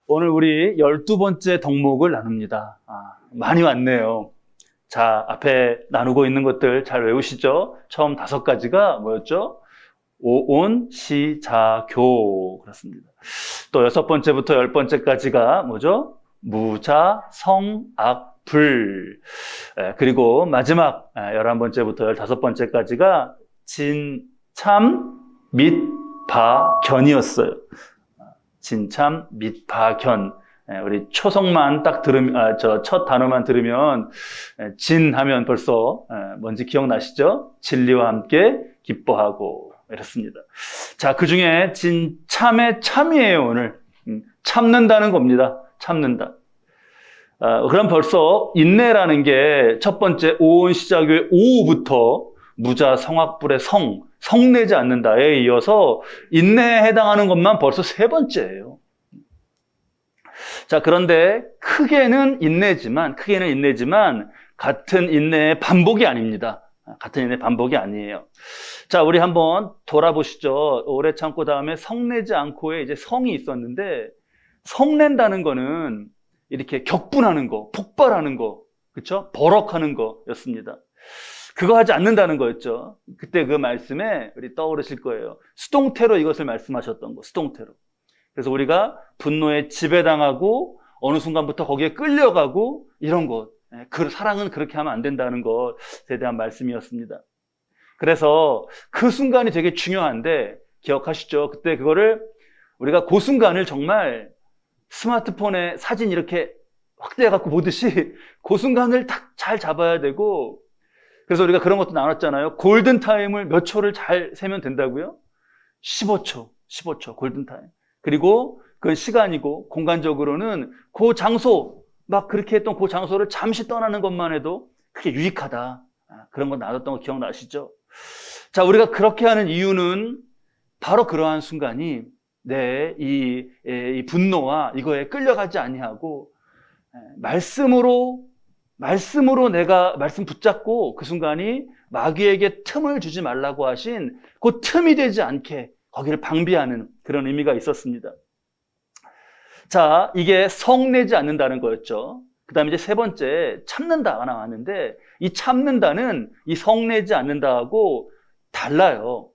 오늘 우리 12번째 덕목을 나눕니다. 많이 왔네요. 자, 앞에 나누고 있는 것들 잘 외우시죠? 처음 5가지가 뭐였죠? 오온, 시, 자, 교. 그렇습니다. 또 6번째부터 10번째까지가 뭐죠? 무자, 성, 악, 불. 그리고 마지막 11번째부터 15번째까지가 진, 참, 및, 바, 견이었어요. 진참, 및, 바, 견. 우리 초성만 딱 들으면, 첫 단어만 들으면, 진 하면 벌써 뭔지 기억나시죠? 진리와 함께 기뻐하고, 이렇습니다. 자, 그 중에 진참의 참이에요, 오늘. 참는다는 겁니다. 참는다. 그럼 벌써 인내라는 게 첫 번째 오온 시작의 오부터 무자 성악불의 성내지 않는다에 이어서 인내에 해당하는 것만 벌써 3번째예요. 자, 그런데 크게는 인내지만 같은 인내의 반복이 아닙니다. 같은 인내의 반복이 아니에요. 자, 우리 한번 돌아보시죠. 오래 참고 다음에 성내지 않고의 이제 성이 있었는데, 성낸다는 거는 이렇게 격분하는 거, 폭발하는 거, 그렇죠? 버럭하는 거였습니다. 그거 하지 않는다는 거였죠. 그때 그 말씀에 우리 떠오르실 거예요. 수동태로 이것을 말씀하셨던 거, 수동태로. 그래서 우리가 분노에 지배당하고 어느 순간부터 거기에 끌려가고 이런 것, 그 사랑은 그렇게 하면 안 된다는 것에 대한 말씀이었습니다. 그래서 그 순간이 되게 중요한데 기억하시죠? 그때 그거를 우리가 그 순간을 정말 스마트폰에 사진 이렇게 확대해갖고 보듯이 그 순간을 딱 잘 잡아야 되고, 그래서 우리가 그런 것도 나눴잖아요. 골든타임을 몇 초를 잘 세면 된다고요? 15초 골든타임. 그리고 그 시간이고 공간적으로는 그 장소, 막 그렇게 했던 그 장소를 잠시 떠나는 것만 해도 그게 유익하다. 그런 거 나눴던 거 기억나시죠? 자, 우리가 그렇게 하는 이유는 바로 그러한 순간이 이 분노와 이거에 끌려가지 아니하고 말씀으로 내가 말씀 붙잡고 그 순간이 마귀에게 틈을 주지 말라고 하신 그 틈이 되지 않게 거기를 방비하는 그런 의미가 있었습니다. 자, 이게 성내지 않는다는 거였죠. 그 다음에 이제 3번째 참는다가 나왔는데, 이 참는다는 이 성내지 않는다하고 달라요.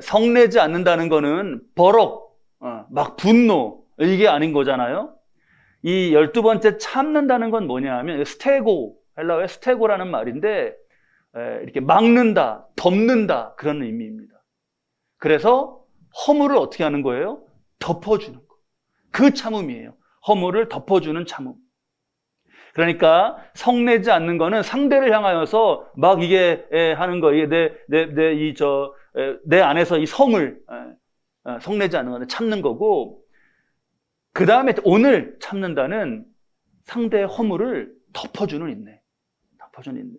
성내지 않는다는 거는 버럭, 막 분노, 이게 아닌 거잖아요. 이 12번째 참는다는 건 뭐냐 하면 스테고, 헬라어의 스테고라는 말인데 이렇게 막는다, 덮는다 그런 의미입니다. 그래서 허물을 어떻게 하는 거예요? 덮어주는 거. 그 참음이에요. 허물을 덮어주는 참음. 그러니까 성내지 않는 거는 상대를 향하여서 막 이게 하는 거, 이게 내 안에서 이 성을 성내지 않는 거는 참는 거고, 그 다음에 오늘 참는다는 상대의 허물을 덮어주는 인내. 덮어주는 인내.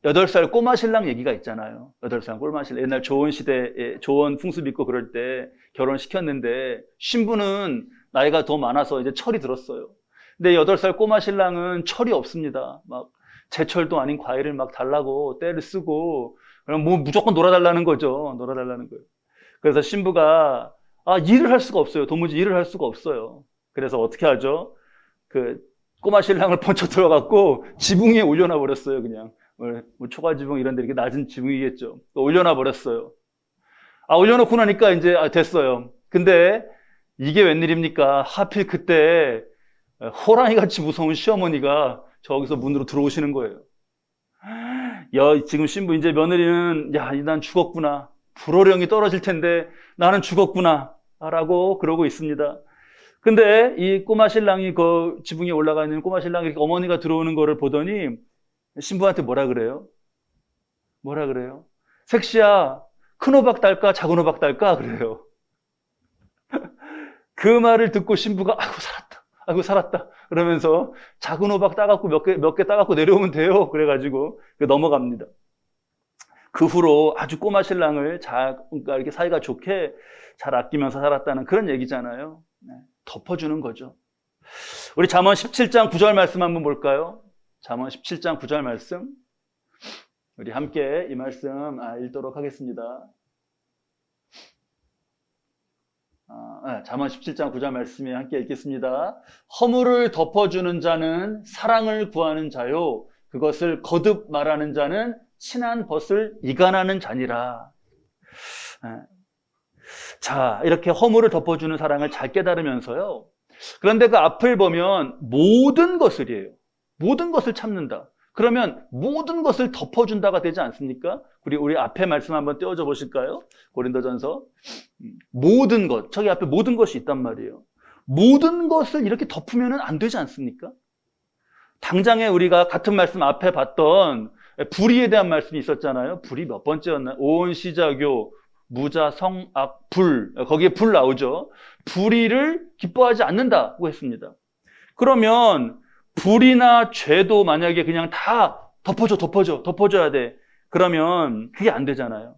8살 꼬마 신랑 얘기가 있잖아요. 8살 꼬마 신랑. 옛날 조원 시대에 조원 풍습 있고 그럴 때 결혼시켰는데 신부는 나이가 더 많아서 이제 철이 들었어요. 근데 8살 꼬마 신랑은 철이 없습니다. 막 제철도 아닌 과일을 막 달라고 때를 쓰고, 그럼 뭐 무조건 놀아달라는 거죠. 놀아달라는 거예요. 그래서 신부가 일을 할 수가 없어요. 도무지 일을 할 수가 없어요. 그래서 어떻게 하죠? 그 꼬마 신랑을 번쩍 들어갖고 지붕 위에 올려놔 버렸어요. 그냥 뭐 초가 지붕 이런 데 이렇게 낮은 지붕이겠죠. 올려놔 버렸어요. 올려놓고 나니까 이제 됐어요. 근데 이게 웬일입니까? 하필 그때 호랑이 같이 무서운 시어머니가 저기서 문으로 들어오시는 거예요. 지금 신부 이제 며느리는 난 죽었구나. 불호령이 떨어질 텐데 나는 죽었구나 라고 그러고 있습니다. 근데 이 꼬마 신랑이 그 지붕에 올라가 있는 꼬마 신랑이 어머니가 들어오는 거를 보더니 신부한테 뭐라 그래요? 색시야, 큰 호박 딸까 작은 호박 딸까? 그래요. 그 말을 듣고 신부가 아이고 살았다 그러면서 작은 호박 따갖고 몇 개 따갖고 내려오면 돼요. 그래가지고 넘어갑니다. 그 후로 아주 꼬마 신랑을 그러니까 이렇게 사이가 좋게 잘 아끼면서 살았다는 그런 얘기잖아요. 덮어주는 거죠. 우리 잠언 17장 9절 말씀 한번 볼까요? 잠언 17장 9절 말씀. 우리 함께 이 말씀 읽도록 하겠습니다. 잠언 17장 9절 말씀에 함께 읽겠습니다. 허물을 덮어주는 자는 사랑을 구하는 자요, 그것을 거듭 말하는 자는 친한 벗을 이간하는 자니라. 자, 이렇게 허물을 덮어주는 사랑을 잘 깨달으면서요, 그런데 그 앞을 보면 모든 것을이에요. 모든 것을 참는다. 그러면 모든 것을 덮어준다가 되지 않습니까? 우리 앞에 말씀 한번 떼어줘 보실까요? 고린도전서. 모든 것, 저기 앞에 모든 것이 있단 말이에요. 모든 것을 이렇게 덮으면 안 되지 않습니까? 당장에 우리가 같은 말씀 앞에 봤던 불의에 대한 말씀이 있었잖아요. 불이 몇 번째였나? 오온, 시자교, 무자, 성악, 불. 거기에 불 나오죠. 불의를 기뻐하지 않는다고 했습니다. 그러면 불이나 죄도 만약에 그냥 다 덮어줘야 돼. 그러면 그게 안 되잖아요.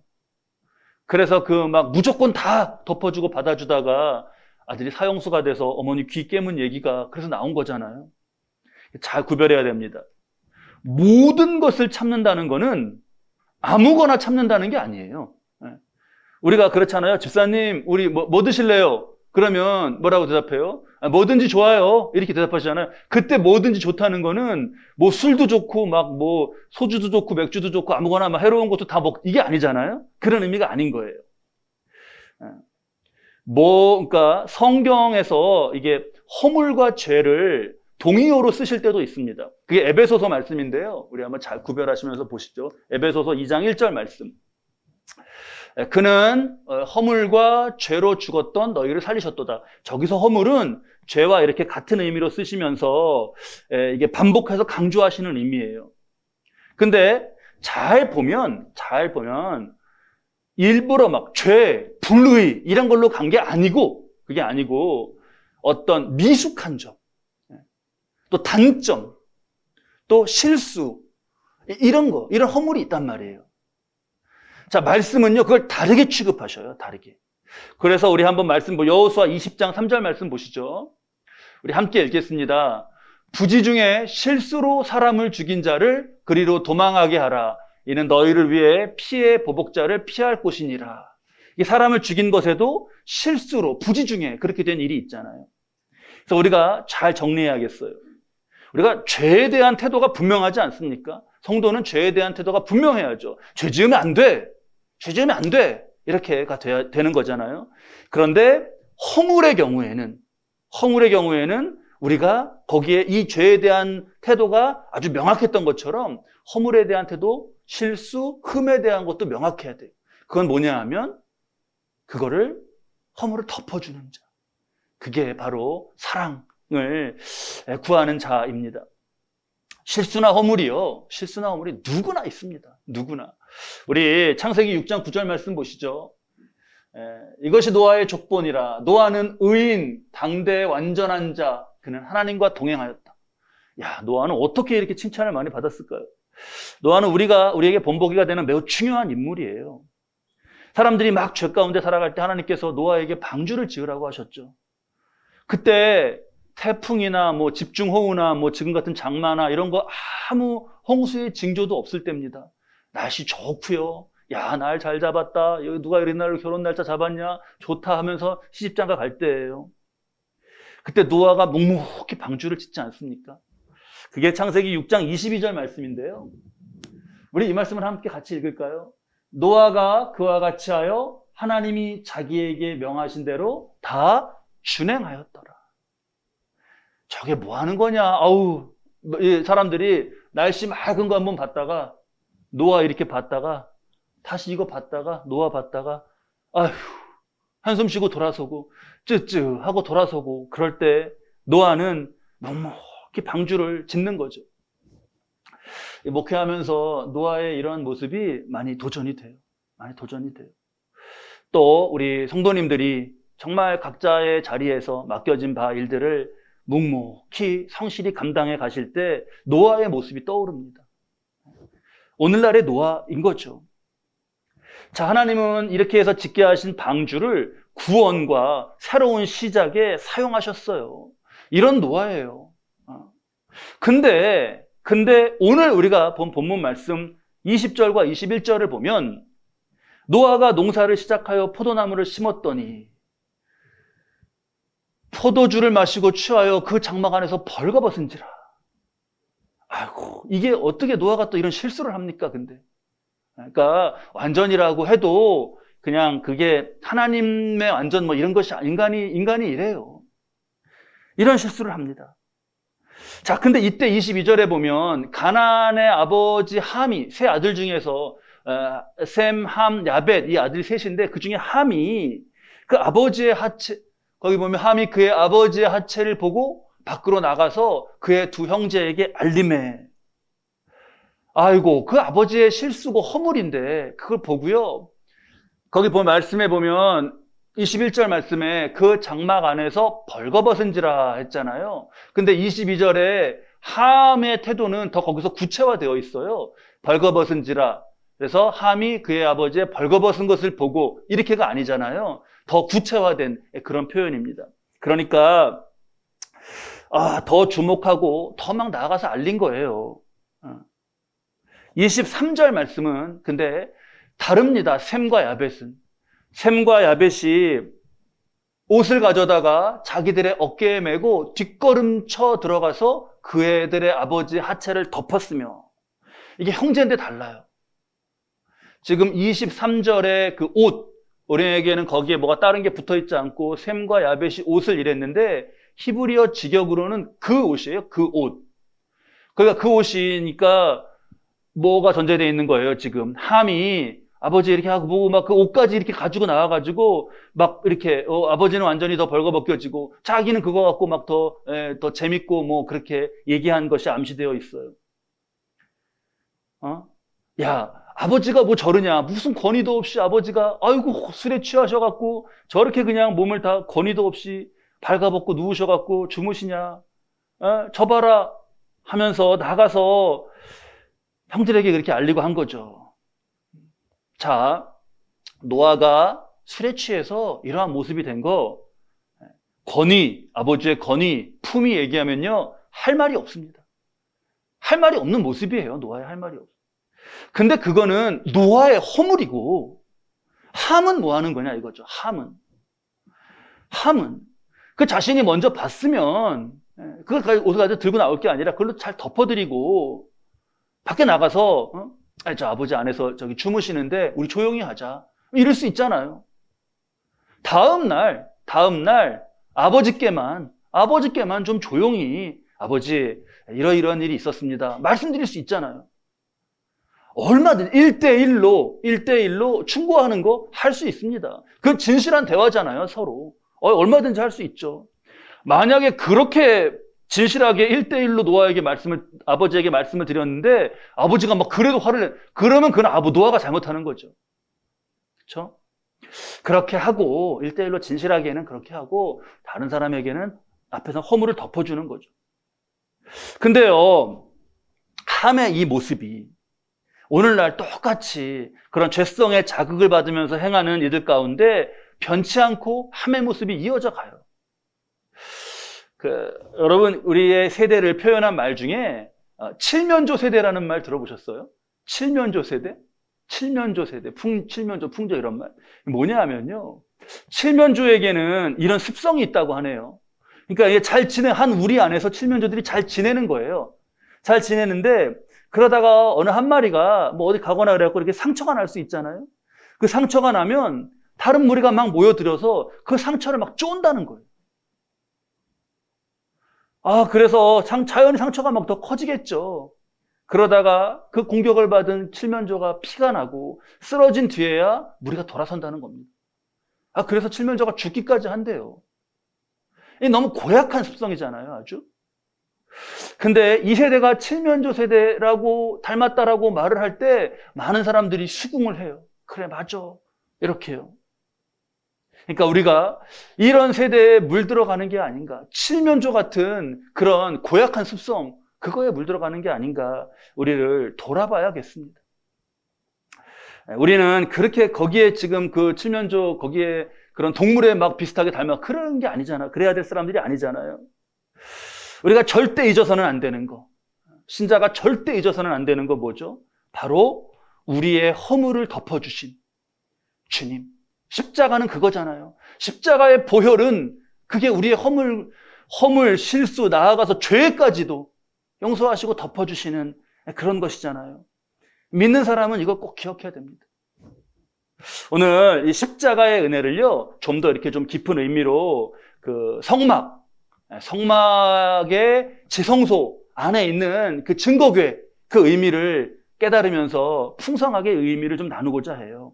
그래서 무조건 다 덮어주고 받아주다가 아들이 사형수가 돼서 어머니 귀 깨문 얘기가 그래서 나온 거잖아요. 잘 구별해야 됩니다. 모든 것을 참는다는 거는 아무거나 참는다는 게 아니에요. 우리가 그렇잖아요. 집사님, 우리 뭐 드실래요? 그러면 뭐라고 대답해요? 뭐든지 좋아요. 이렇게 대답하시잖아요. 그때 뭐든지 좋다는 거는 술도 좋고 소주도 좋고 맥주도 좋고 아무거나 해로운 것도 다 이게 아니잖아요. 그런 의미가 아닌 거예요. 그러니까 성경에서 이게 허물과 죄를 동의어로 쓰실 때도 있습니다. 그게 에베소서 말씀인데요. 우리 한번 잘 구별하시면서 보시죠. 에베소서 2장 1절 말씀. 그는 허물과 죄로 죽었던 너희를 살리셨도다. 저기서 허물은 죄와 이렇게 같은 의미로 쓰시면서 이게 반복해서 강조하시는 의미예요. 근데 잘 보면 일부러 죄, 불의 이런 걸로 간 게 아니고, 그게 아니고 어떤 미숙한 점, 또 단점, 또 실수, 이런 허물이 있단 말이에요. 자, 말씀은요, 그걸 다르게 취급하셔요, 다르게. 그래서 우리 한번 말씀, 여호수아 20장 3절 말씀 보시죠. 우리 함께 읽겠습니다. 부지 중에 실수로 사람을 죽인 자를 그리로 도망하게 하라. 이는 너희를 위해 피해 보복자를 피할 곳이니라. 이 사람을 죽인 것에도 실수로, 부지 중에 그렇게 된 일이 있잖아요. 그래서 우리가 잘 정리해야겠어요. 우리가 죄에 대한 태도가 분명하지 않습니까? 성도는 죄에 대한 태도가 분명해야죠. 죄 지으면 안 돼. 죄 지으면 안 돼. 이렇게가 되는 거잖아요. 그런데 허물의 경우에는 우리가 거기에 이 죄에 대한 태도가 아주 명확했던 것처럼 허물에 대한 태도, 실수, 흠에 대한 것도 명확해야 돼요. 그건 뭐냐 하면 허물을 덮어주는 자. 그게 바로 사랑을 구하는 자입니다. 실수나 허물이 누구나 있습니다. 누구나. 우리 창세기 6장 9절 말씀 보시죠. 이것이 노아의 족본이라. 노아는 의인, 당대 완전한 자. 그는 하나님과 동행하였다. 야, 노아는 어떻게 이렇게 칭찬을 많이 받았을까요? 노아는 우리에게 본보기가 되는 매우 중요한 인물이에요. 사람들이 막 죄 가운데 살아갈 때 하나님께서 노아에게 방주를 지으라고 하셨죠. 그때 태풍이나 집중호우나 지금 같은 장마나 이런 거 아무 홍수의 징조도 없을 때입니다. 날씨 좋고요. 야, 날 잘 잡았다. 여기 누가 이런 날로 결혼 날짜 잡았냐? 좋다 하면서 시집장가 갈 때예요. 그때 노아가 묵묵히 방주를 짓지 않습니까? 그게 창세기 6장 22절 말씀인데요. 우리 이 말씀을 함께 같이 읽을까요? 노아가 그와 같이 하여 하나님이 자기에게 명하신 대로 다 준행하였더라. 저게 뭐 하는 거냐? 아우, 사람들이 날씨 맑은 거 한번 봤다가 노아 이렇게 봤다가 다시 이거 봤다가 노아 봤다가 아휴, 한숨 쉬고 돌아서고 쯔쯔 하고 돌아서고 그럴 때 노아는 묵묵히 방주를 짓는 거죠. 목회하면서 노아의 이런 모습이 많이 도전이 돼요. 또 우리 성도님들이 정말 각자의 자리에서 맡겨진 바 일들을 묵묵히 성실히 감당해 가실 때 노아의 모습이 떠오릅니다. 오늘날의 노아인 거죠. 자, 하나님은 이렇게 해서 짓게 하신 방주를 구원과 새로운 시작에 사용하셨어요. 이런 노아예요. 근데 오늘 우리가 본 본문 말씀 20절과 21절을 보면 노아가 농사를 시작하여 포도나무를 심었더니 포도주를 마시고 취하여 그 장막 안에서 벌거벗은지라. 아이고, 이게 어떻게 노아가 또 이런 실수를 합니까, 근데? 그러니까 완전이라고 해도 그냥 그게 하나님의 완전 뭐 이런 것이 인간이 이래요. 이런 실수를 합니다. 자, 근데 이때 22절에 보면 가나안의 아버지 함이 세 아들 중에서 셈, 함, 야벳 이 아들이 셋인데 그 중에 함이 그 아버지의 하체, 거기 보면 함이 그의 아버지의 하체를 보고 밖으로 나가서 그의 두 형제에게 알림해. 아이고, 그 아버지의 실수고 허물인데 그걸 보고요. 거기 보면 말씀에 보면 21절 말씀에 그 장막 안에서 벌거벗은지라 했잖아요. 근데 22절에 함의 태도는 더 거기서 구체화되어 있어요. 벌거벗은지라. 그래서 함이 그의 아버지의 벌거벗은 것을 보고 이렇게가 아니잖아요. 더 구체화된 그런 표현입니다. 그러니까 더 주목하고 더 막 나아가서 알린 거예요. 23절 말씀은 근데 다릅니다. 셈과 야벳은. 셈과 야벳이 옷을 가져다가 자기들의 어깨에 메고 뒷걸음쳐 들어가서 그애들의 아버지 하체를 덮었으며, 이게 형제인데 달라요. 지금 23절의 그 옷, 우리에게는 거기에 뭐가 다른 게 붙어 있지 않고 셈과 야벳이 옷을 일했는데 히브리어 직역으로는 그 옷이에요. 그 옷. 그러니까 그 옷이니까 뭐가 전제되어 있는 거예요. 지금 함이 아버지 이렇게 하고 보고 막 그 옷까지 이렇게 가지고 나와가지고 막 이렇게 아버지는 완전히 더 벌거벗겨지고 자기는 그거 갖고 막 더 재밌고 뭐 그렇게 얘기한 것이 암시되어 있어요. 야, 아버지가 뭐 저러냐? 무슨 권위도 없이 아버지가 아이고 술에 취하셔갖고 저렇게 그냥 몸을 다 권위도 없이 발가벗고 누우셔갖고 주무시냐? 저 봐라 하면서 나가서 형들에게 그렇게 알리고 한 거죠. 자, 노아가 술에 취해서 이러한 모습이 된 거, 아버지의 권위, 품위 얘기하면요, 할 말이 없습니다. 할 말이 없는 모습이에요. 노아의 할 말이 없어요. 근데 그거는 노아의 허물이고, 함은 뭐 하는 거냐 이거죠. 함은 그 자신이 먼저 봤으면 그걸 옷을 가지고 들고 나올 게 아니라 그걸로 잘 덮어드리고 밖에 나가서 저 아버지 안에서 저기 주무시는데 우리 조용히 하자 이럴 수 있잖아요. 다음 날 아버지께만 좀 조용히 아버지 이러이러한 일이 있었습니다 말씀드릴 수 있잖아요. 얼마든 1대1로 충고하는 거 할 수 있습니다. 그건 진실한 대화잖아요. 서로 얼마든지 할 수 있죠. 만약에 그렇게 진실하게 1대1로 아버지에게 말씀을 드렸는데 아버지가 막 그래도 화를 내, 그러면 그건 노아가 잘못하는 거죠. 그렇죠? 그렇게 하고 1대1로 진실하게는 그렇게 하고 다른 사람에게는 앞에서 허물을 덮어주는 거죠. 근데요, 함의 이 모습이 오늘날 똑같이 그런 죄성의 자극을 받으면서 행하는 이들 가운데 변치 않고 함의 모습이 이어져 가요. 여러분, 우리의 세대를 표현한 말 중에 칠면조 세대라는 말 들어보셨어요? 칠면조 세대? 칠면조, 풍조 이런 말. 뭐냐 하면요. 칠면조에게는 이런 습성이 있다고 하네요. 그러니까 이게 한 우리 안에서 칠면조들이 잘 지내는 거예요. 잘 지내는데 그러다가 어느 한 마리가 뭐 어디 가거나 그래갖고 이렇게 상처가 날 수 있잖아요. 그 상처가 나면 다른 무리가 막 모여들어서 그 상처를 막 쫀다는 거예요. 그래서 자연히 상처가 막 더 커지겠죠. 그러다가 그 공격을 받은 칠면조가 피가 나고 쓰러진 뒤에야 무리가 돌아선다는 겁니다. 그래서 칠면조가 죽기까지 한대요. 이 너무 고약한 습성이잖아요, 아주. 근데 이 세대가 칠면조 세대라고 닮았다라고 말을 할 때 많은 사람들이 수긍을 해요. 그래, 맞아. 이렇게요. 그러니까 우리가 이런 세대에 물들어가는 게 아닌가. 칠면조 같은 그런 고약한 습성, 그거에 물들어가는 게 아닌가. 우리를 돌아봐야겠습니다. 우리는 그렇게 거기에 지금 그 칠면조, 거기에 그런 동물에 막 비슷하게 닮아 그런 게 아니잖아. 그래야 될 사람들이 아니잖아요. 우리가 절대 잊어서는 안 되는 거. 신자가 절대 잊어서는 안 되는 거 뭐죠? 바로 우리의 허물을 덮어주신 주님. 십자가는 그거잖아요. 십자가의 보혈은 그게 우리의 허물, 실수, 나아가서 죄까지도 용서하시고 덮어주시는 그런 것이잖아요. 믿는 사람은 이거 꼭 기억해야 됩니다. 오늘 이 십자가의 은혜를요, 좀 더 이렇게 좀 깊은 의미로 그 성막의 지성소 안에 있는 그 증거궤, 그 의미를 깨달으면서 풍성하게 의미를 좀 나누고자 해요.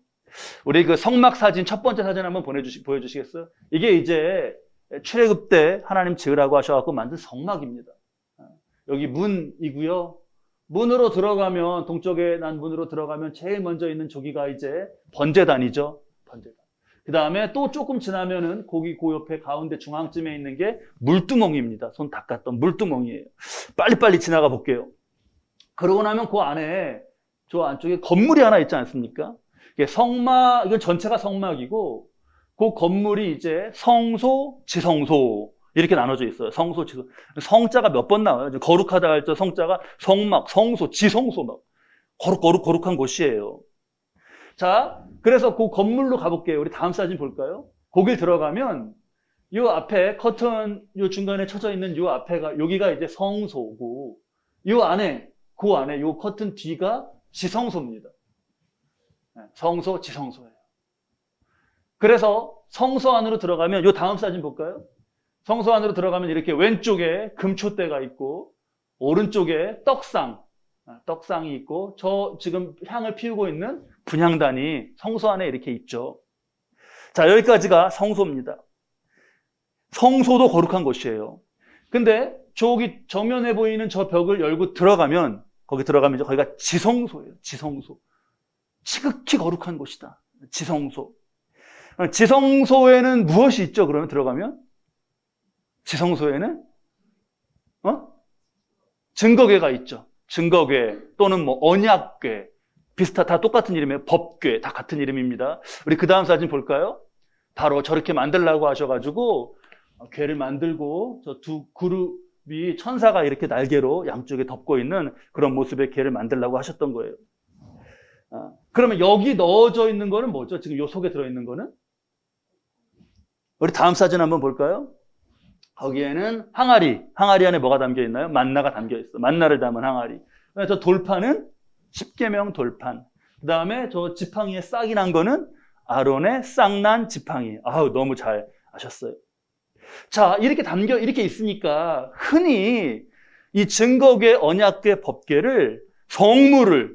우리 그 성막 사진, 첫 번째 사진 한번 보여주시겠어요? 이게 이제 출애굽 때 하나님 지으라고 하셔갖고 만든 성막입니다. 여기 문이고요. 문으로 들어가면, 동쪽에 난 문으로 들어가면 제일 먼저 있는 저기가 이제 번제단이죠. 번제단. 그 다음에 또 조금 지나면은 거기 그 옆에 가운데 중앙쯤에 있는 게 물두멍입니다. 손 닦았던 물두멍이에요. 빨리빨리 지나가 볼게요. 그러고 나면 그 안에, 저 안쪽에 건물이 하나 있지 않습니까? 이게 성막, 이건 전체가 성막이고, 그 건물이 이제 성소, 지성소, 이렇게 나눠져 있어요. 성소, 지성. 성자가 몇 번 나와요? 거룩하다 할 때 성자가 성막, 성소, 지성소 막. 거룩한 곳이에요. 자, 그래서 그 건물로 가볼게요. 우리 다음 사진 볼까요? 거길 들어가면, 요 앞에 커튼, 요 중간에 쳐져 있는 요 앞에가, 여기가 이제 성소고, 요 안에, 그 안에 요 커튼 뒤가 지성소입니다. 성소, 지성소예요. 그래서 성소 안으로 들어가면, 요 다음 사진 볼까요? 성소 안으로 들어가면 이렇게 왼쪽에 금초대가 있고, 오른쪽에 떡상이 있고, 저 지금 향을 피우고 있는 분향단이 성소 안에 이렇게 있죠. 자, 여기까지가 성소입니다. 성소도 거룩한 곳이에요. 근데 저기 정면에 보이는 저 벽을 열고 들어가면, 거기가 지성소예요. 지성소. 지극히 거룩한 곳이다. 지성소. 지성소에는 무엇이 있죠? 그러면 들어가면? 지성소에는 증거궤가 있죠. 증거궤 또는 뭐 언약궤, 다 똑같은 이름이에요. 법궤, 다 같은 이름입니다. 우리 그 다음 사진 볼까요? 바로 저렇게 만들라고 하셔가지고 궤를 만들고 저 두 그룹이 천사가 이렇게 날개로 양쪽에 덮고 있는 그런 모습의 궤를 만들라고 하셨던 거예요. 그러면 여기 넣어져 있는 거는 뭐죠? 지금 요 속에 들어있는 거는? 우리 다음 사진 한번 볼까요? 거기에는 항아리 안에 뭐가 담겨 있나요? 만나가 담겨 있어. 만나를 담은 항아리. 저 돌판은 십계명 돌판. 그 다음에 저 지팡이에 싹이 난 거는 아론의 싹난 지팡이. 아우, 너무 잘 아셨어요. 자, 이렇게 있으니까 흔히 이 증거궤, 언약궤, 법궤를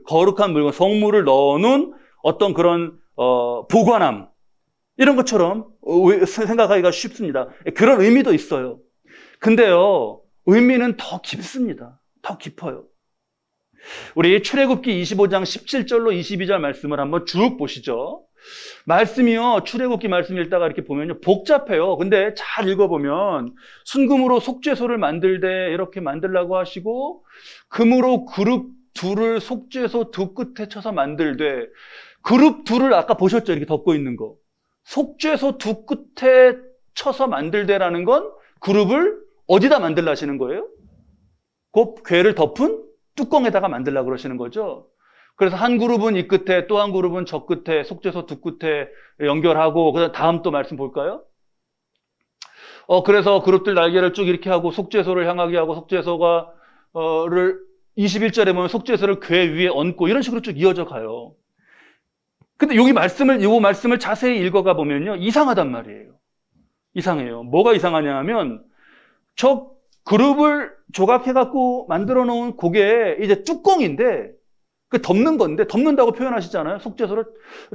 거룩한 물건, 성물을 넣어놓은 어떤 그런 보관함, 이런 것처럼 생각하기가 쉽습니다. 그런 의미도 있어요. 근데요, 의미는 더 깊습니다. 더 깊어요. 우리 출애굽기 25장 17절로 22절 말씀을 한번 쭉 보시죠. 말씀이요, 출애굽기 말씀 읽다가 이렇게 보면요, 복잡해요. 근데 잘 읽어보면 순금으로 속죄소를 만들 때 이렇게 만들라고 하시고, 금으로 그룹 둘을 속죄소 두 끝에 쳐서 만들되, 그룹 둘을 아까 보셨죠? 이렇게 덮고 있는 거. 속죄소 두 끝에 쳐서 만들되라는 건 그룹을 어디다 만들라 하시는 거예요? 그 궤를 덮은 뚜껑에다가 만들라 그러시는 거죠. 그래서 한 그룹은 이 끝에, 또 한 그룹은 저 끝에, 속죄소 두 끝에 연결하고, 그다음 다음 또 말씀 볼까요? 그래서 그룹들 날개를 쭉 이렇게 하고 속죄소를 향하게 하고, 속죄소가 를 21절에 보면 속죄소를 궤 위에 얹고, 이런 식으로 쭉 이어져 가요. 근데 이 말씀을 자세히 읽어가 보면요, 이상하단 말이에요. 이상해요. 뭐가 이상하냐 하면, 저 그룹을 조각해갖고 만들어 놓은 그게 이제 뚜껑인데, 그 덮는 건데, 덮는다고 표현하시잖아요. 속죄소를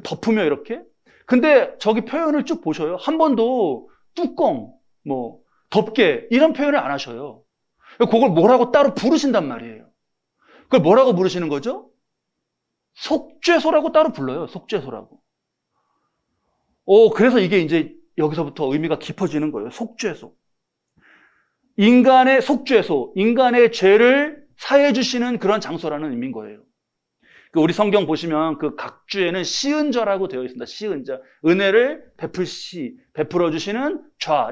덮으며 이렇게. 근데 저기 표현을 쭉 보셔요. 한 번도 뚜껑, 덮개, 이런 표현을 안 하셔요. 그걸 뭐라고 따로 부르신단 말이에요. 그걸 뭐라고 부르시는 거죠? 속죄소라고 따로 불러요. 속죄소라고. 그래서 이게 이제 여기서부터 의미가 깊어지는 거예요. 속죄소. 인간의 속죄소, 인간의 죄를 사해 주시는 그런 장소라는 의미인 거예요. 그 우리 성경 보시면 그 각주에는 시은좌라고 되어 있습니다. 시은좌. 은혜를 베풀어 주시는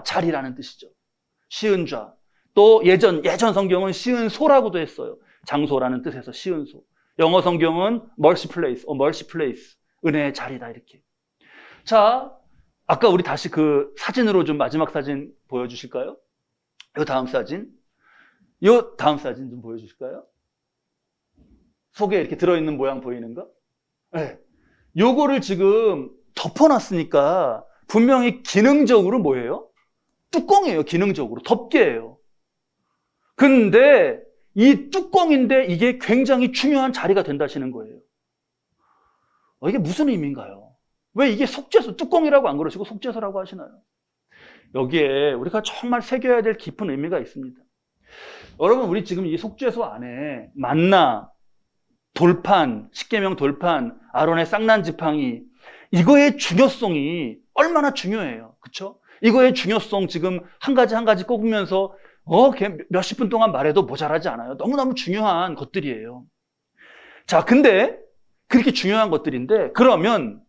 자리라는 뜻이죠. 시은좌. 또 예전 성경은 시은소라고도 했어요. 장소라는 뜻에서 시은소. 영어 성경은 mercy place. 은혜의 자리다, 이렇게. 자, 아까 우리 다시 그 사진으로 좀 마지막 사진 보여주실까요? 이 다음 사진 좀 보여주실까요? 속에 이렇게 들어있는 모양 보이는 거? 네. 요거를 지금 덮어놨으니까 분명히 기능적으로 뭐예요? 뚜껑이에요, 기능적으로. 덮개예요. 근데 이 뚜껑인데 이게 굉장히 중요한 자리가 된다시는 거예요. 이게 무슨 의미인가요? 왜 이게 속죄소, 뚜껑이라고 안 그러시고 속죄소라고 하시나요? 여기에 우리가 정말 새겨야 될 깊은 의미가 있습니다. 여러분, 우리 지금 이 속죄소 안에 만나, 돌판, 십계명 돌판, 아론의 쌍난 지팡이, 이거의 중요성이 얼마나 중요해요. 그렇죠? 이거의 중요성 지금 한 가지 꼽으면서 몇십 분 동안 말해도 모자라지 않아요. 너무너무 중요한 것들이에요. 자, 근데 그렇게 중요한 것들인데, 그러면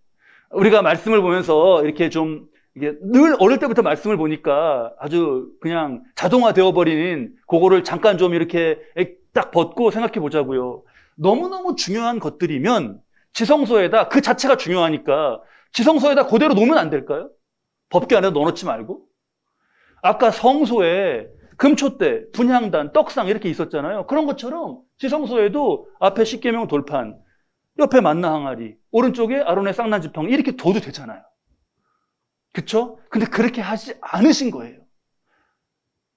우리가 말씀을 보면서 이렇게 좀 이게 늘 어릴 때부터 말씀을 보니까 아주 그냥 자동화 되어버린 그거를 잠깐 좀 이렇게 딱 벗고 생각해 보자고요. 너무너무 중요한 것들이면 지성소에다, 그 자체가 중요하니까 지성소에다 그대로 놓으면 안 될까요? 법궤 안에 넣어놓지 말고. 아까 성소에 금초대, 분향단, 떡상 이렇게 있었잖아요. 그런 것처럼 지성소에도 앞에 십계명 돌판, 옆에 만나 항아리, 오른쪽에 아론의 쌍난 지팡이 이렇게 둬도 되잖아요. 그렇죠? 근데 그렇게 하지 않으신 거예요.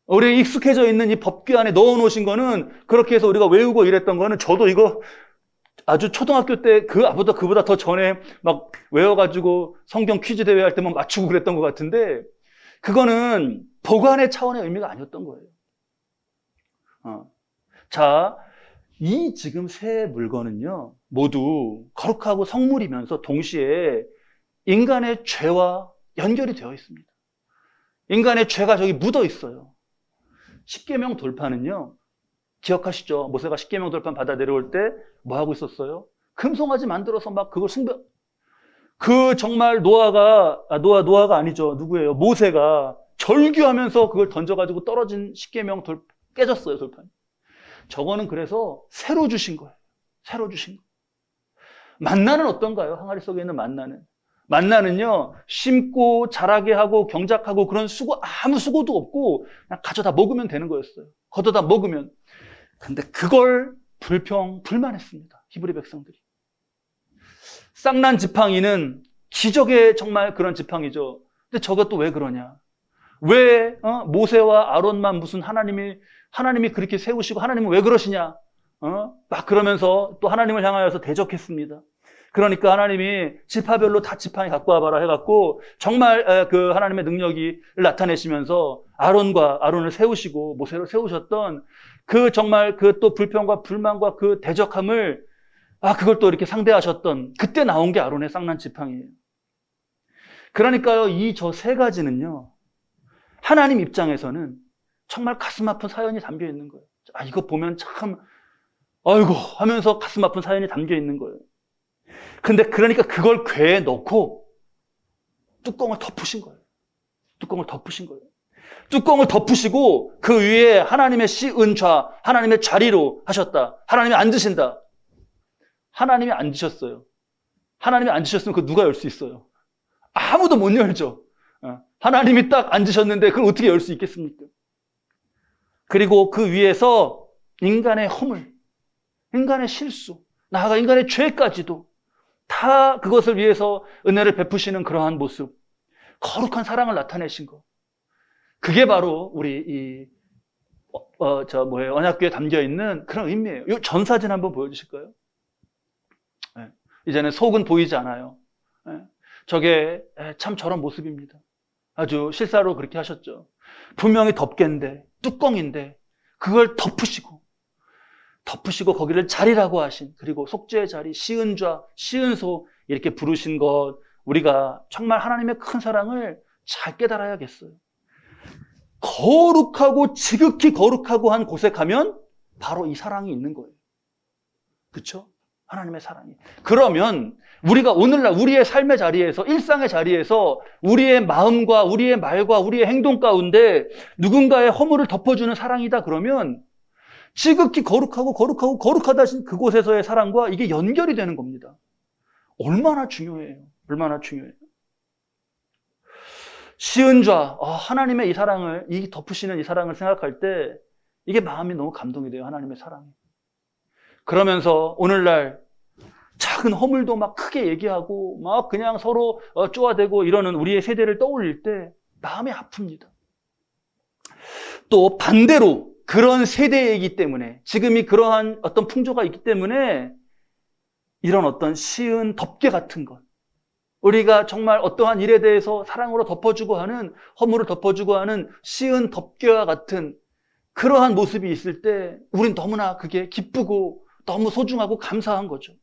우리 익숙해져 있는 이 법궤 안에 넣어놓으신 거는, 그렇게 해서 우리가 외우고 이랬던 거는, 저도 이거 아주 초등학교 때 그보다 더 전에 막 외워가지고 성경 퀴즈 대회 할 때 막 맞추고 그랬던 것 같은데, 그거는 보관의 차원의 의미가 아니었던 거예요. 자, 이 지금 세 물건은요, 모두 거룩하고 성물이면서 동시에 인간의 죄와 연결이 되어 있습니다. 인간의 죄가 저기 묻어 있어요. 십계명 돌판은요, 기억하시죠? 모세가 십계명 돌판 받아 내려올 때 뭐 하고 있었어요? 금송아지 만들어서 막 그걸 정말 노아가 아니죠. 누구예요? 모세가 절규하면서 그걸 던져가지고 떨어진 십계명 깨졌어요, 돌판이. 저거는 그래서 새로 주신 거예요. 새로 주신 거. 만나는 어떤가요? 항아리 속에 있는 만나는요, 심고 자라게 하고 경작하고 그런 아무 수고도 없고 그냥 가져다 먹으면 되는 거였어요. 걷어다 먹으면. 근데 그걸 불만했습니다. 히브리 백성들이. 쌍난 지팡이는 기적의 정말 그런 지팡이죠. 근데 저것도 왜 그러냐? 왜 모세와 아론만 무슨 하나님이 그렇게 세우시고 하나님은 왜 그러시냐? 막 그러면서 또 하나님을 향하여서 대적했습니다. 그러니까 하나님이 지파별로 다 지팡이 갖고 와봐라 해갖고 정말 그 하나님의 능력을 나타내시면서 아론을 세우시고 모세를 세우셨던 그 정말 그 또 불평과 불만과 그 대적함을 그걸 또 이렇게 상대하셨던 그때 나온 게 아론의 쌍난 지팡이에요. 그러니까요, 저 세 가지는요, 하나님 입장에서는 정말 가슴 아픈 사연이 담겨 있는 거예요. 이거 보면 참 아이고 하면서 가슴 아픈 사연이 담겨 있는 거예요. 근데 그러니까 그걸 궤에 넣고 뚜껑을 덮으신 거예요. 뚜껑을 덮으시고 그 위에 하나님의 시은좌, 하나님의 자리로 하셨다. 하나님이 앉으신다. 하나님이 앉으셨어요. 하나님이 앉으셨으면 그거 누가 열 수 있어요? 아무도 못 열죠. 하나님이 딱 앉으셨는데 그걸 어떻게 열 수 있겠습니까? 그리고 그 위에서 인간의 허물, 인간의 실수, 나아가 인간의 죄까지도 다 그것을 위해서 은혜를 베푸시는 그러한 모습, 거룩한 사랑을 나타내신 것. 그게 바로 우리 언약궤에 담겨 있는 그런 의미예요. 이 전 사진 한번 보여주실까요? 네. 이제는 속은 보이지 않아요. 네. 저게 참 저런 모습입니다. 아주 실사로 그렇게 하셨죠. 분명히 덮개인데, 뚜껑인데, 그걸 덮으시고 거기를 자리라고 하신, 그리고 속죄의 자리, 시은좌, 시은소, 이렇게 부르신 것, 우리가 정말 하나님의 큰 사랑을 잘 깨달아야겠어요. 거룩하고 지극히 거룩하고 한 곳에 가면 바로 이 사랑이 있는 거예요. 그렇죠? 하나님의 사랑이. 그러면 우리가 오늘날 우리의 삶의 자리에서, 일상의 자리에서 우리의 마음과 우리의 말과 우리의 행동 가운데 누군가의 허물을 덮어주는 사랑이다 그러면 지극히 거룩하다 하신 그곳에서의 사랑과 이게 연결이 되는 겁니다. 얼마나 중요해요. 얼마나 중요해요. 시은좌, 하나님의 이 사랑을, 이 덮으시는 이 사랑을 생각할 때 이게 마음이 너무 감동이 돼요. 하나님의 사랑이. 그러면서 오늘날 작은 허물도 막 크게 얘기하고 막 그냥 서로 쪼아대고 이러는 우리의 세대를 떠올릴 때 마음이 아픕니다. 또 반대로 그런 세대이기 때문에, 지금이 그러한 어떤 풍조가 있기 때문에 이런 어떤 시은 덮개 같은 것, 우리가 정말 어떠한 일에 대해서 사랑으로 덮어주고 하는, 허물을 덮어주고 하는 시은 덮개와 같은 그러한 모습이 있을 때 우린 너무나 그게 기쁘고 너무 소중하고 감사한 거죠.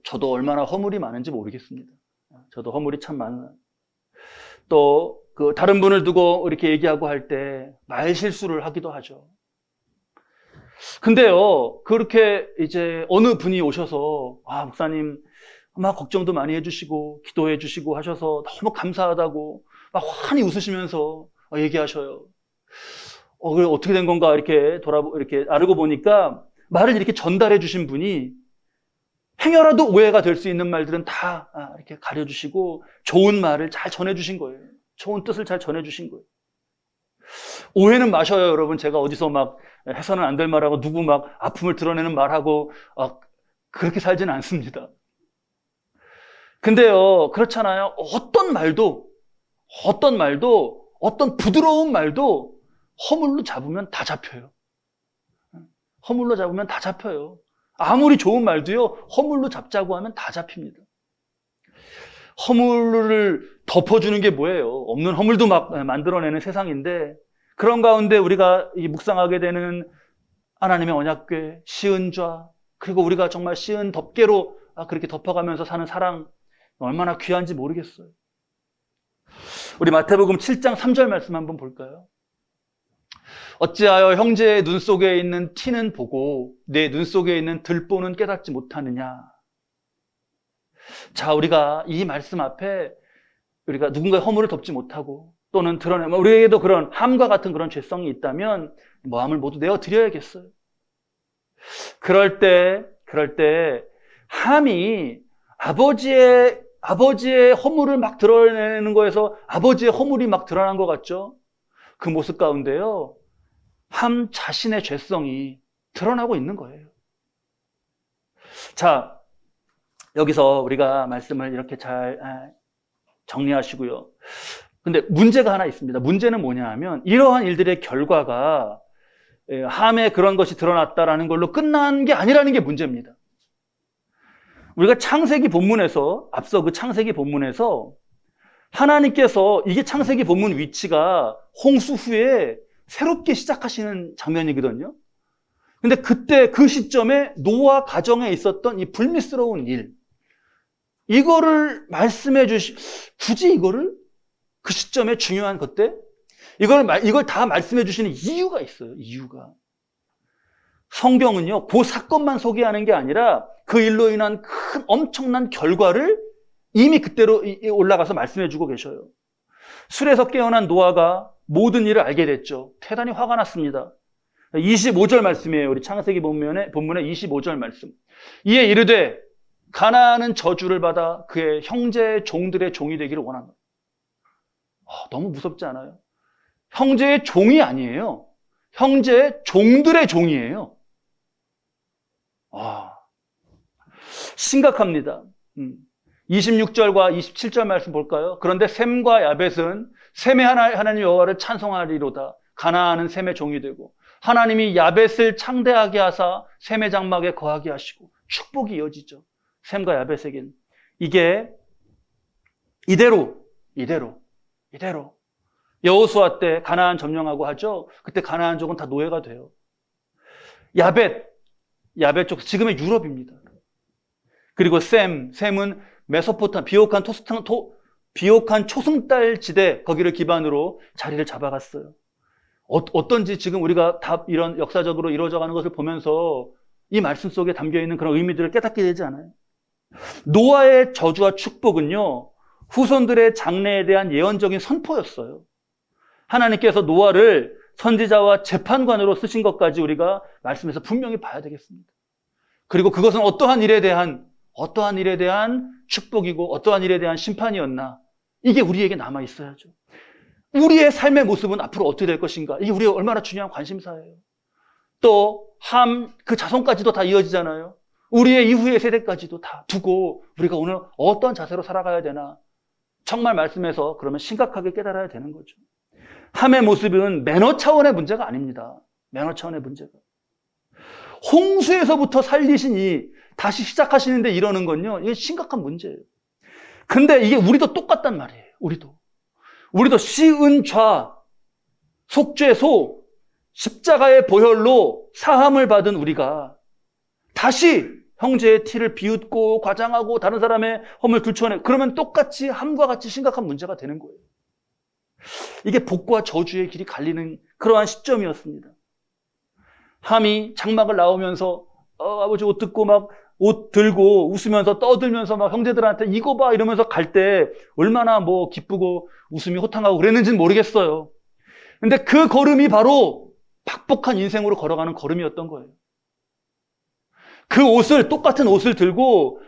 저도 얼마나 허물이 많은지 모르겠습니다. 저도 허물이 참 많아요. 또 다른 분을 두고 이렇게 얘기하고 할 때 말 실수를 하기도 하죠. 근데요, 그렇게 이제 어느 분이 오셔서 목사님 막 걱정도 많이 해주시고 기도해 주시고 하셔서 너무 감사하다고 막 환히 웃으시면서 얘기하셔요. 그래 어떻게 된 건가 이렇게 이렇게 알고 보니까 말을 이렇게 전달해 주신 분이 행여라도 오해가 될 수 있는 말들은 다 이렇게 가려주시고 좋은 말을 잘 전해주신 거예요. 좋은 뜻을 잘 전해주신 거예요. 오해는 마셔요, 여러분. 제가 어디서 막 해서는 안 될 말하고 누구 막 아픔을 드러내는 말하고 그렇게 살지는 않습니다. 근데요, 그렇잖아요. 어떤 말도 어떤 부드러운 말도 허물로 잡으면 다 잡혀요. 허물로 잡으면 다 잡혀요. 아무리 좋은 말도요, 허물로 잡자고 하면 다 잡힙니다. 허물을 덮어주는 게 뭐예요? 없는 허물도 막 만들어내는 세상인데, 그런 가운데 우리가 묵상하게 되는 하나님의 언약궤, 시은좌, 그리고 우리가 정말 시은 덮개로 그렇게 덮어가면서 사는 사랑, 얼마나 귀한지 모르겠어요. 우리 마태복음 7장 3절 말씀 한번 볼까요? 어찌하여 형제의 눈 속에 있는 티는 보고 내 눈 속에 있는 들보는 깨닫지 못하느냐. 자, 우리가 이 말씀 앞에 우리가 누군가의 허물을 덮지 못하고 또는 드러내면 우리에게도 그런 함과 같은 그런 죄성이 있다면 마음을 모두 내어드려야겠어요. 그럴 때 함이 아버지의 허물을 막 드러내는 거에서 아버지의 허물이 막 드러난 것 같죠? 그 모습 가운데요, 함 자신의 죄성이 드러나고 있는 거예요. 자, 여기서 우리가 말씀을 이렇게 잘 정리하시고요. 근데 문제가 하나 있습니다. 문제는 뭐냐 하면 이러한 일들의 결과가 함에 그런 것이 드러났다라는 걸로 끝난 게 아니라는 게 문제입니다. 우리가 창세기 본문에서, 앞서 그 창세기 본문에서 하나님께서, 이게 창세기 본문 위치가 홍수 후에 새롭게 시작하시는 장면이거든요. 근데 그때 그 시점에 노아 가정에 있었던 이 불미스러운 일, 이거를 말씀해 굳이 이거를 그 시점에 중요한 그때 이걸 다 말씀해 주시는 이유가 있어요. 이유가. 성경은요, 그 사건만 소개하는 게 아니라 그 일로 인한 큰 엄청난 결과를 이미 그때로 올라가서 말씀해 주고 계셔요. 술에서 깨어난 노아가 모든 일을 알게 됐죠. 대단히 화가 났습니다. 25절 말씀이에요. 우리 창세기 본문의 25절 말씀. 이에 이르되 가나안은 저주를 받아 그의 형제의 종들의 종이 되기를 원한다. 너무 무섭지 않아요? 형제의 종이 아니에요. 형제의 종들의 종이에요. 심각합니다. 26절과 27절 말씀 볼까요? 그런데 셈과 야벳은 셈의 하나님 여호와를 찬송하리로다. 가나안은 셈의 종이 되고 하나님이 야벳을 창대하게 하사 셈의 장막에 거하게 하시고 축복이 이어지죠. 셈과 야벳에겐. 이게 이대로 여호수아 때 가나안 점령하고 하죠. 그때 가나안족은 다 노예가 돼요. 야벳 쪽 지금의 유럽입니다. 그리고 셈은 메소포타미아 비옥한 초승달 지대, 거기를 기반으로 자리를 잡아갔어요. 어떤지 지금 우리가 다 이런 역사적으로 이루어져가는 것을 보면서 이 말씀 속에 담겨있는 그런 의미들을 깨닫게 되지 않아요? 노아의 저주와 축복은요, 후손들의 장래에 대한 예언적인 선포였어요. 하나님께서 노아를 선지자와 재판관으로 쓰신 것까지 우리가 말씀에서 분명히 봐야 되겠습니다. 그리고 그것은 어떠한 일에 대한 축복이고 어떠한 일에 대한 심판이었나, 이게 우리에게 남아 있어야죠. 우리의 삶의 모습은 앞으로 어떻게 될 것인가, 이게 우리의 얼마나 중요한 관심사예요. 또 그 자손까지도 다 이어지잖아요. 우리의 이후의 세대까지도 다 두고 우리가 오늘 어떤 자세로 살아가야 되나, 정말 말씀에서 그러면 심각하게 깨달아야 되는 거죠. 함의 모습은 매너 차원의 문제가 아닙니다. 매너 차원의 문제가. 홍수에서부터 살리시니 다시 시작하시는데 이러는 건요, 이게 심각한 문제예요. 근데 이게 우리도 똑같단 말이에요. 우리도 시은좌, 속죄소, 십자가의 보혈로 사함을 받은 우리가 다시 형제의 티를 비웃고 과장하고 다른 사람의 허물 들춰내, 그러면 똑같이 함과 같이 심각한 문제가 되는 거예요. 이게 복과 저주의 길이 갈리는 그러한 시점이었습니다. 함이 장막을 나오면서 아버지 옷 듣고 막 옷 들고 웃으면서 떠들면서 막 형제들한테 이거 봐 이러면서 갈 때 얼마나 뭐 기쁘고 웃음이 호탕하고 그랬는지는 모르겠어요. 근데 그 걸음이 바로 팍복한 인생으로 걸어가는 걸음이었던 거예요. 그 똑같은 옷을 들고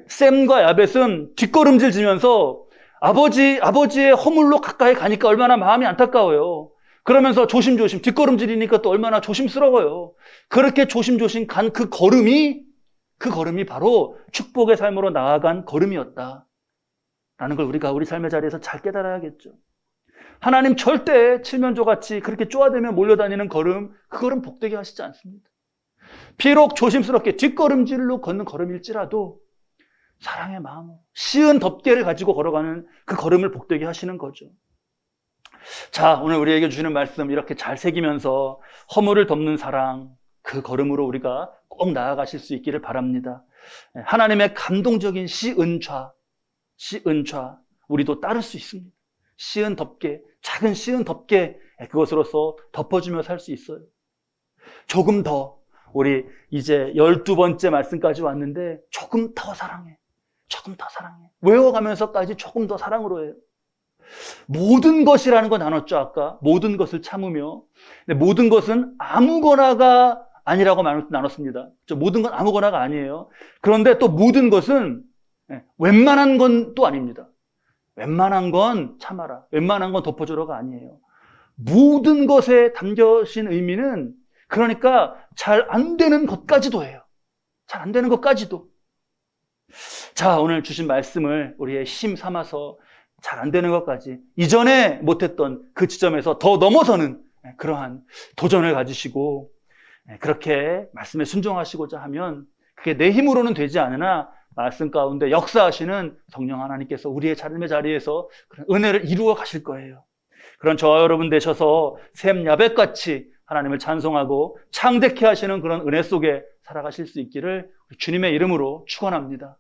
셈과 야벳은 뒷걸음질 지면서 아버지의 허물로 가까이 가니까 얼마나 마음이 안타까워요. 그러면서 조심조심, 뒷걸음질이니까 또 얼마나 조심스러워요. 그렇게 조심조심 간 그 걸음이 바로 축복의 삶으로 나아간 걸음이었다 라는 걸 우리가 우리 삶의 자리에서 잘 깨달아야겠죠. 하나님 절대 칠면조같이 그렇게 쪼아대며 몰려다니는 걸음, 그 걸음 복되게 하시지 않습니다. 비록 조심스럽게 뒷걸음질로 걷는 걸음일지라도 사랑의 마음으로 시은 덮개를 가지고 걸어가는 그 걸음을 복되게 하시는 거죠. 자, 오늘 우리에게 주시는 말씀 이렇게 잘 새기면서 허물을 덮는 사랑, 그 걸음으로 우리가 꼭 나아가실 수 있기를 바랍니다. 하나님의 감동적인 시은좌, 우리도 따를 수 있습니다. 시은 덮개, 작은 시은 덮개, 그것으로서 덮어주며 살 수 있어요. 조금 더, 우리 이제 12번째 말씀까지 왔는데 조금 더 사랑해. 외워가면서까지 조금 더 사랑으로 해요. 모든 것이라는 거 나눴죠, 아까. 모든 것을 참으며. 근데 모든 것은 아무거나가 아니라고 나눴습니다. 모든 건 아무거나가 아니에요. 그런데 또 모든 것은 웬만한 건 또 아닙니다. 웬만한 건 참아라. 웬만한 건 덮어주라가 아니에요. 모든 것에 담겨진 의미는 그러니까 잘 안 되는 것까지도 해요. 잘 안 되는 것까지도. 자, 오늘 주신 말씀을 우리의 힘 삼아서 잘 안 되는 것까지, 이전에 못했던 그 지점에서 더 넘어서는 그러한 도전을 가지시고 그렇게 말씀에 순종하시고자 하면 그게 내 힘으로는 되지 않으나 말씀 가운데 역사하시는 성령 하나님께서 우리의 삶의 자리에서 그런 은혜를 이루어 가실 거예요. 그런 저와 여러분 되셔서 샘 야벳같이 하나님을 찬송하고 창대케 하시는 그런 은혜 속에 살아가실 수 있기를 주님의 이름으로 축원합니다.